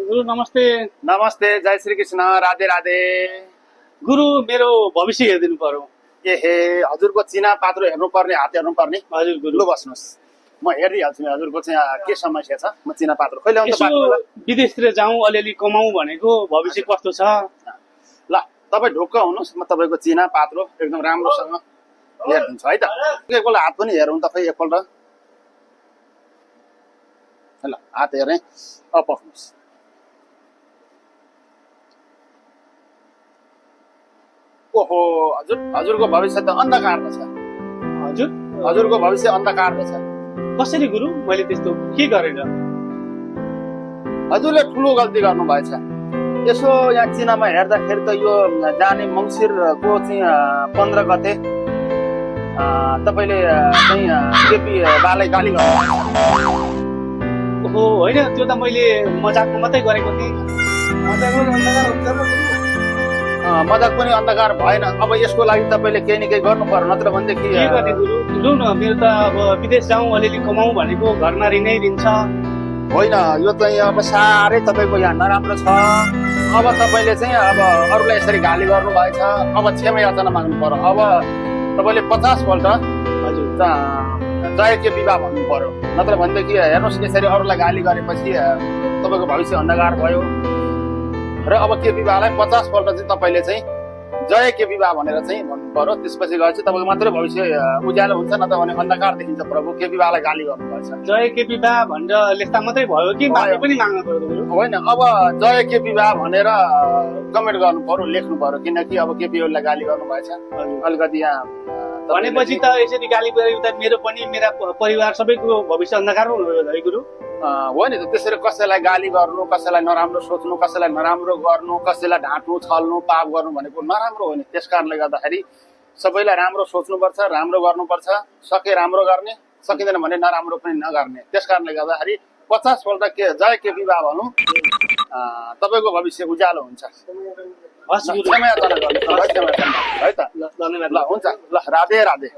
गुरु नमस्ते। नमस्ते, जय श्री कृष्ण, राधे राधे। गुरु मेरो भविष्य हेरिदिनु पर्यो। ए हे, हजुरको चिना पात्रो हेर्नु पर्ने, हात हेर्नु पर्ने। हजुर गुरु। लु बस्नुहोस्, म हेरिदिइहाल्छु नि हजुरको चाहिँ के समस्या छ। म चिना पात्रो कहिले आउँछ पात्रो? विदेशतिर जाउँ, अलिअलि कमाउँ भनेको, भविष्य कस्तो छ? ल तपाईँ ढुक्क हुनुहोस्, म तपाईँको चिना पात्रो एकदम राम्रोसँग हेरिदिन्छु है त। एकपल्ट हात पनि हेरौँ त, खै एकपल्ट। ल हात हेरेँ, अब पक्नुहोस्। ओहो, हजुरको भविष्य त अन्धकारमा छ। हजुरको भविष्य अन्धकारमा छ। कसरी गुरु? मैले त्यस्तो के गरेर? हजुरले ठुलो गल्ती गर्नुभएछ। यसो यहाँ चिनामा हेर्दाखेरि त यो जाने मङ्सिरको चाहिँ 15 गते तपाईँले चाहिँ केपी बालाई गाली गर्नु। ओहो होइन, त्यो त मैले मजाकमा मात्रै गरेको थिएँ। मजाक पनि अन्धकार भएन। अब यसको लागि तपाईँले केही न केही गर्नु पर्यो, नत्र भनेदेखि के गर्ने गुरु? लु न, मेरो त अब विदेश जाउँ, अलिअलि कमाउँ भनेको घरमा ऋणै ऋण छ। होइन, यो चाहिँ अब साह्रै तपाईँको यहाँ नराम्रो छ। अब तपाईँले चाहिँ अब अरूलाई यसरी गाली गर्नुभएछ, अब क्षमा याचना माग्नु पर्यो। अब तपाईँले 50 पल्ट हजुर जय के विवाह भन्नु पर्यो, नत्र भनेदेखि हेर्नुहोस् यसरी अरूलाई गाली गरेपछि तपाईँको भविष्य अन्धकार भयो। र अब के विवाहलाई 50 पल्ट चाहिँ तपाईँले चाहिँ जय के विवाह भनेर चाहिँ भन्नु पर्यो। त्यसपछि गएपछि तपाईँको मात्रै भविष्य उज्यालो हुन्छ, नत्र भने अन्धकार देखिन्छ। प्रभु के विवाहलाई गाली गर्नुभएछ। जय के विवाह भनेर लेख्दा मात्रै भयो कि माफी पनि माग्नु पर्यो? होइन, अब जय के विवाह भनेर कमेन्ट गर्नु पर्यो, लेख्नु पर्यो, किनकि अब के विवाहलाई गाली गर्नुभएछ। अलिकति यहाँ भनेपछि त यसरी गाली गरेको त मेरो पनि, मेरा परिवार सबैको भविष्य अन्धकारमा हुनुभयो है गुरु? हो नि त। त्यसरी कसैलाई गाली गर्नु, कसैलाई नराम्रो सोच्नु, कसैलाई नराम्रो गर्नु, कसैलाई ढाँट्नु, छल्नु, पाप गर्नु भनेको नराम्रो हो नि। त्यस कारणले गर्दाखेरि सबैलाई राम्रो सोच्नुपर्छ, राम्रो गर्नुपर्छ। सके राम्रो गर्ने, सकिँदैन भने नराम्रो पनि नगर्ने। त्यस कारणले गर्दाखेरि 50 पल्ट के जय के विवाह भनौँ, तपाईँको भविष्य उज्यालो हुन्छ। हस् गुरु, है त। ल हुन्छ, ल राधे राधे।